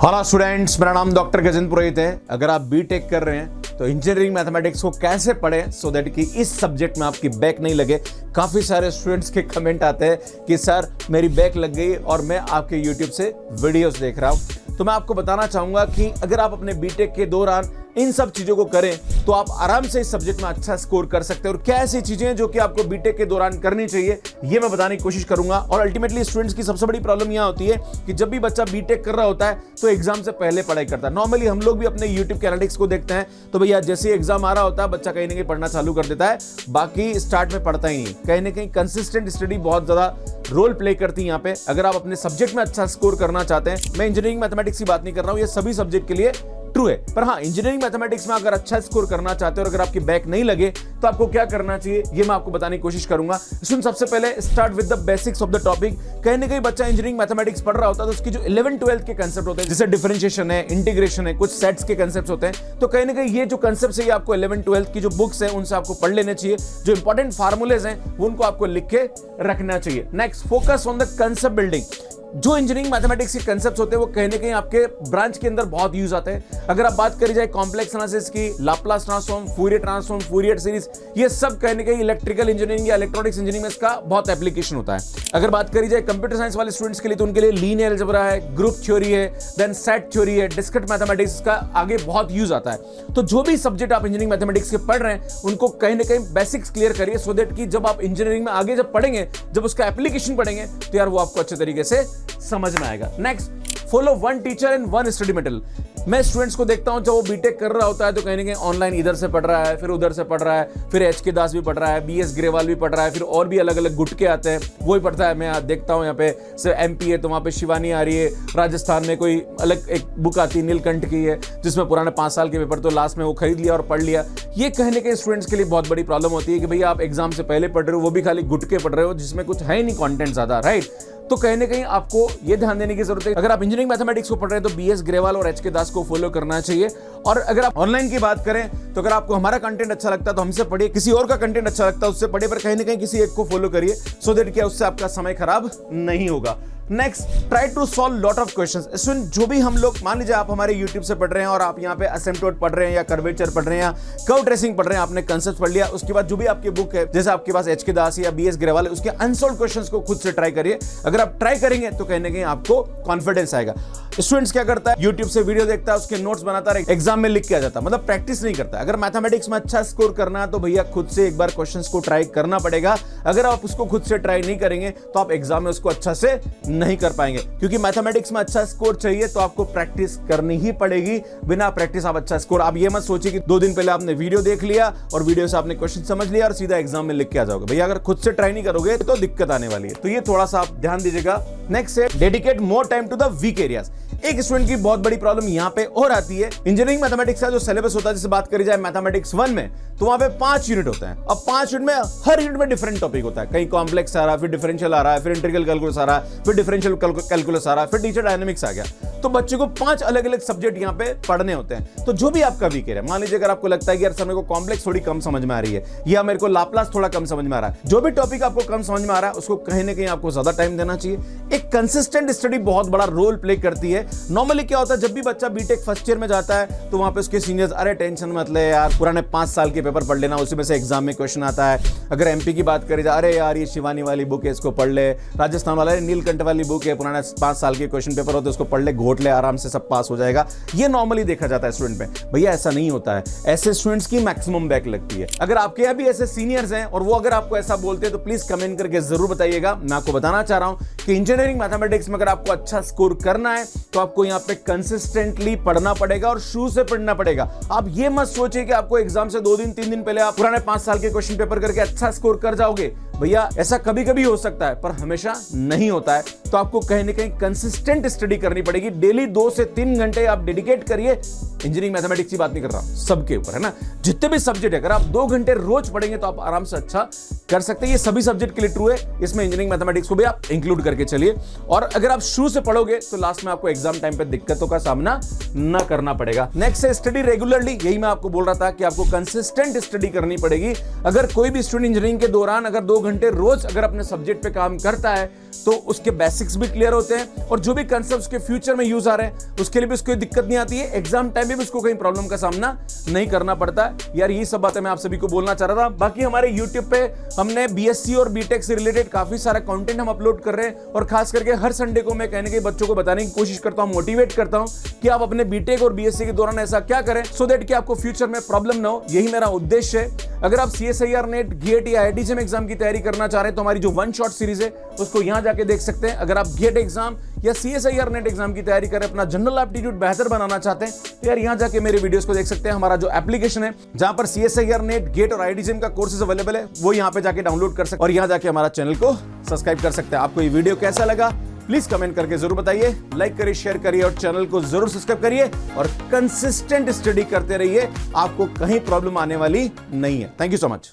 Hello students, मेरा नाम doctor Gajendra पुरोहित है। अगर आप बीटेक कर रहे हैं तो इंजीनियरिंग मैथमेटिक्स को कैसे पढ़ें सो दैट कि इस सब्जेक्ट में आपकी बैक नहीं लगे। काफ़ी सारे स्टूडेंट्स के कमेंट आते हैं कि सर मेरी बैक लग गई और मैं आपके यूट्यूब से वीडियोस देख रहा हूं। तो मैं आपको बताना चाहूंगा कि अगर आप अपने बीटेक के दौरान इन सब चीजों को करें तो आप आराम से इस सब्जेक्ट में अच्छा स्कोर कर सकते हैं। और क्या ऐसी चीजें हैं जो कि आपको बीटेक के दौरान करनी चाहिए, ये मैं बताने की कोशिश करूंगा। और अल्टीमेटली स्टूडेंट्स की सबसे बड़ी प्रॉब्लम यहां होती है कि जब भी बच्चा बीटेक कर रहा होता है तो एग्जाम से पहले पढ़ाई करता है। नॉर्मली हम लोग भी अपने यूट्यूब के एनालिटिक्स को देखते हैं तो भैया जैसे ही एग्जाम आ रहा होता है बच्चा कहीं ना कहीं पढ़ना चालू कर देता है, बाकी स्टार्ट में पढ़ता ही नहीं। कहीं ना कहीं कंसिस्टेंट स्टडी बहुत ज्यादा रोल प्ले करती है यहाँ पे। अगर आप अपने सब्जेक्ट में अच्छा स्कोर करना चाहते हैं, मैं इंजीनियरिंग मैथमेटिक्स की बात नहीं कर रहा हूं, ये सभी सब्जेक्ट के लिए ट्रू है। पर हाँ, इंजीनियरिंग मैथमेटिक्स में अगर अच्छा स्कोर करना चाहते हो और अगर आपकी बैक नहीं लगे तो आपको क्या करना चाहिए, ये मैं आपको बताने की कोशिश करूंगा। सबसे पहले start with the basics of the topic. कहीं ना कहीं बच्चा इंजीनियरिंग मैथमेटिक्स पढ़ रहा होता है तो उसकी जो 11-12 के कंसेप्ट होते हैं, जैसे डिफरेंशिएशन है, इंटीग्रेशन है, कुछ सेट्स के कंसेप्ट होते हैं, तो कहीं ना कहीं ये जो कंसेप्ट है ये आपको 11-12 की जो बुक्स है उनसे आपको पढ़ लेने चाहिए। जो इंपॉर्टेंट फार्मूलेज हैं वो उनको आपको लिख के रखना चाहिए। Next, focus on the concept building. जो इंजीनियरिंग मैथमेटिक्स के कंसेप्ट्स होते हैं वो कहीं ना कहीं आपके ब्रांच के अंदर बहुत यूज आते हैं। अगर आप बात करी जाए कॉम्प्लेक्स एनालिसिस की, Laplace transform, Fourier transform, Fourier series, ये सब कहीं ना कहीं इलेक्ट्रिकल इंजीनियरिंग या इलेक्ट्रॉनिक्स इंजीनियरिंग में इसका बहुत एप्लीकेशन होता है। अगर बात करी जाए कंप्यूटर साइंस वाले स्टूडेंट्स के लिए तो उनके लिए लीनियर अलजेब्रा है, ग्रुप थ्योरी है, देन सेट थ्योरी है, डिस्क्रीट मैथमेटिक्स का आगे बहुत यूज आता है। तो जो भी सब्जेक्ट आप इंजीनियरिंग मैथमेटिक्स के पढ़ रहे हैं उनको कहीं ना कहीं बेसिक्स क्लियर करिए सो दैट कि जब आप इंजीनियरिंग में आगे जब पढ़ेंगे, जब उसका एप्लीकेशन पढ़ेंगे तो यार वो आपको अच्छे तरीके से समझ में आएगा। Next, follow one teacher and one study material. मैं स्टूडेंट्स को देखता हूं जब वो बीटेक कर रहा होता है तो कहीं ना कहीं ऑनलाइन इधर से पढ़ रहा है, फिर उधर से पढ़ रहा है, फिर एच के दास भी पढ़ रहा है, बीएस ग्रेवाल भी पढ़ रहा है, फिर और भी अलग अलग गुटके आते हैं वो ही पढ़ता है। मैं देखता हूं यहाँ पे एमपी है तो वहां पे शिवानी आ रही है, राजस्थान में कोई अलग एक बुक आती है नीलकंठ की है जिसमें पुराने 5 साल के पेपर, तो लास्ट में वो खरीद लिया और पढ़ लिया। ये कहीं ना कहीं स्टूडेंट्स के लिए बहुत बड़ी प्रॉब्लम होती है कि भैया आप एग्जाम से पहले पढ़ रहे हो, वो भी खाली गुटके पढ़ रहे हो जिसमें कुछ है ही नहीं कॉन्टेंट ज्यादा, राइट। तो कहीं ना कहीं आपको ये ध्यान देने की जरूरत है। अगर आप इंजीनियरिंग मैथमेटिक्स को पढ़ रहे हैं तो बीएस ग्रेवाल और एच के दास को फॉलो करना चाहिए। और अगर आप ऑनलाइन की बात करें तो अगर आपको हमारा कंटेंट अच्छा लगता है तो हमसे पढ़िए, किसी और का कंटेंट अच्छा लगता है उससे पढ़िए, पर कहीं ना कहीं किसी एक को फॉलो करिए सो दैट क्या उससे आपका समय खराब नहीं होगा। Next, try to solve lot of questions. इसमें जो भी हम लोग, मान लीजिए आप हमारे YouTube से पढ़ रहे हैं और आप यहाँ पे असिम्पटोट पढ़ रहे हैं या कर्वेचर पढ़ रहे हैं या कर्व ट्रेसिंग पढ़ रहे हैं, आपने कंसेप्ट पढ़ लिया, उसके बाद जो भी आपकी बुक है, जैसे आपके पास एच के दास या बीएस ग्रेवाल है, उसके अनसॉल्व क्वेश्चंस को खुद से ट्राई करिए। अगर आप ट्राई करेंगे तो कहीं ना कहीं आपको कॉन्फिडेंस आएगा। स्टूडेंट्स क्या करता है, यूट्यूब से वीडियो देखता है, उसके नोट्स बनाता है, एग्जाम में लिख के आ जाता है, मतलब प्रैक्टिस नहीं करता। अगर मैथमेटिक्स में अच्छा स्कोर करना है तो भैया खुद से एक बार क्वेश्चंस को ट्राई करना पड़ेगा। अगर आप उसको खुद से ट्राई नहीं करेंगे तो आप एग्जाम में उसको अच्छा से नहीं कर पाएंगे, क्योंकि मैथमेटिक्स में अच्छा स्कोर चाहिए तो आपको प्रैक्टिस करनी ही पड़ेगी। बिना प्रैक्टिस आप अच्छा स्कोर, आप ये मत सोचिए कि 2 दिन पहले आपने वीडियो देख लिया और वीडियो से आपने क्वेश्चन समझ लिया और सीधा एग्जाम में लिख के आ जाओगे। भैया अगर खुद से ट्राई नहीं करोगे तो दिक्कत आने वाली है, तो ये थोड़ा सा आप ध्यान दीजिएगा। नेक्स्ट है, dedicate more time to the weak areas. एक स्टूडेंट की बहुत बड़ी प्रॉब्लम यहां पे और आती है, इंजीनियरिंग मैथमेटिक्स का जो सिलेबस होता है, जैसे बात करी जाए मैथमेटिक्स 1 में तो वहां पे 5 यूनिट होते हैं। अब 5 यूनिट में हर यूनिट में डिफरेंट टॉपिक होता है, कहीं कॉम्प्लेक्स आ रहा है, फिर डिफरेंशियल आ रहा है, फिर इंटीग्रल कैलकुलस आ रहा है, फिर डिफरेंशियल कैलकुलस आ रहा है, फिर टीचर डायनामिक्स आ गया। तो बच्चे को 5 अलग अलग सब्जेक्ट यहाँ पे पढ़ने होते हैं। तो जो भी आपका वीक एरिया, मान लीजिए अगर आपको लगता है कि यार सर मेरे को कॉम्प्लेक्स थोड़ी कम समझ में आ रही है या मेरे को लाप्लास थोड़ा कम समझ में आ रहा है, जो भी टॉपिक आपको कम समझ में आ रहा है उसको कहीं ना कहीं आपको ज्यादा टाइम देना चाहिए। एक कंसिस्टेंट स्टडी बहुत बड़ा रोल प्ले करती है। नॉर्मली क्या होता है, जब भी बच्चा बीटेक फर्स्ट ईयर में जाता है तो वहां पे उसके सीनियर्स, अरे टेंशन मत ले यार, पुराने 5 साल के पेपर पढ़ लेना, उसी में से एग्जाम में क्वेश्चन आता है। अगर एमपी की बात करी जाए, अरे यार ये शिवानी वाली बुक है इसको पढ़ ले, राजस्थान वाला नीलकंठ वाली बुक है, पुराने 5 साल के क्वेश्चन पेपर होते उसको पढ़ ले, घोट ले, आराम से सब पास हो जाएगा। ये नॉर्मली देखा जाता है स्टूडेंट में। भैया ऐसा नहीं होता है, ऐसे स्टूडेंट्स की मैक्सिमम बैक लगती है। अगर आपके यहाँ भी ऐसे सीनियर्स हैं और वो अगर आपको ऐसा बोलते हैं तो प्लीज कमेंट करके जरूर बताइएगा। मैं आपको बताना चाह रहा हूं कि इंजीनियरिंग मैथमेटिक्स में अगर आपको अच्छा स्कोर करना है तो आपको यहाँ पे कंसिस्टेंटली पढ़ना पड़ेगा और शुरू से पढ़ना पड़ेगा। आप ये मत सोचिए कि आपको एग्जाम से 2 दिन 3 दिन पहले आप पुराने 5 साल के क्वेश्चन पेपर करके अच्छा स्कोर कर जाओगे। भैया ऐसा कभी कभी हो सकता है पर हमेशा नहीं होता है। तो आपको कहीं ना कहीं कंसिस्टेंट स्टडी करनी पड़ेगी। डेली 2 से 3 घंटे आप डेडिकेट करिए। इंजीनियरिंग मैथमेटिक्स की बात नहीं कर रहा हूं, सबके ऊपर है ना, जितने भी सब्जेक्ट है, अगर आप 2 घंटे रोज पढ़ेंगे तो आप आराम से अच्छा कर सकते हैं। ये सभी सब्जेक्ट के लिए ट्रू है, इसमें इंजीनियरिंग मैथमेटिक्स को भी आप इंक्लूड करके चलिए। और अगर आप शुरू से पढ़ोगे तो लास्ट में आपको एग्जाम टाइम पे दिक्कतों का सामना ना करना पड़ेगा। नेक्स्ट है स्टडी रेगुलरली। यही मैं आपको बोल रहा था कि आपको कंसिस्टेंट स्टडी करनी पड़ेगी। अगर कोई भी स्टूडेंट इंजीनियरिंग के दौरान अगर 2 घंटे रोज अगर अपने सब्जेक्ट पे काम करता है तो उसके बेसिक्स भी क्लियर होते हैं और जो भी कंसेप्ट्स के फ्यूचर में यूज आ रहे हैं उसके लिए भी उसको दिक्कत नहीं आती है। एग्जाम टाइम में भी उसको कहीं प्रॉब्लम का सामना नहीं करना पड़ता है। यार यही सब बातें मैं आप सभी को बोलना चाह रहा था। बाकी हमारे YouTube पे हमने बीएससी और बीटेक से रिलेटेड काफी सारा कंटेंट हम अपलोड कर रहे हैं और खास करके हर संडे को मैं कहने के बच्चों को बताने की कोशिश करता हूं, मोटिवेट करता हूं कि आप अपने बीटेक और बीएससी के दौरान ऐसा क्या करें सो दैट कि आपको फ्यूचर में प्रॉब्लम ना हो। यही मेरा उद्देश्य है। अगर आप CSIR नेट गेट या IITJEM एग्जाम की तैयारी करना चाह रहे हैं तो हमारी जो वन शॉट सीरीज है उसको यहां जाके देख सकते हैं। अगर आप गेट एग्जाम या CSIR नेट एग्जाम की तैयारी करें, अपना जनरल एप्टीट्यूड बेहतर बनाना चाहते हैं तो यार यहां जाके मेरे वीडियोस को देख सकते हैं। हमारा जो एप्लीकेशन है जहां पर CSIR नेट गेट और IITJEM का कोर्सेज अवेलेबल है वो यहां पे जाके डाउनलोड कर सकते हैं और यहां जाके हमारा चैनल को सब्सक्राइब कर सकते हैं। आपको ये वीडियो कैसा लगा प्लीज कमेंट करके जरूर बताइए, लाइक करिए, शेयर करिए और चैनल को जरूर सब्सक्राइब करिए और कंसिस्टेंट स्टडी करते रहिए। आपको कहीं प्रॉब्लम आने वाली नहीं है। Thank you so much.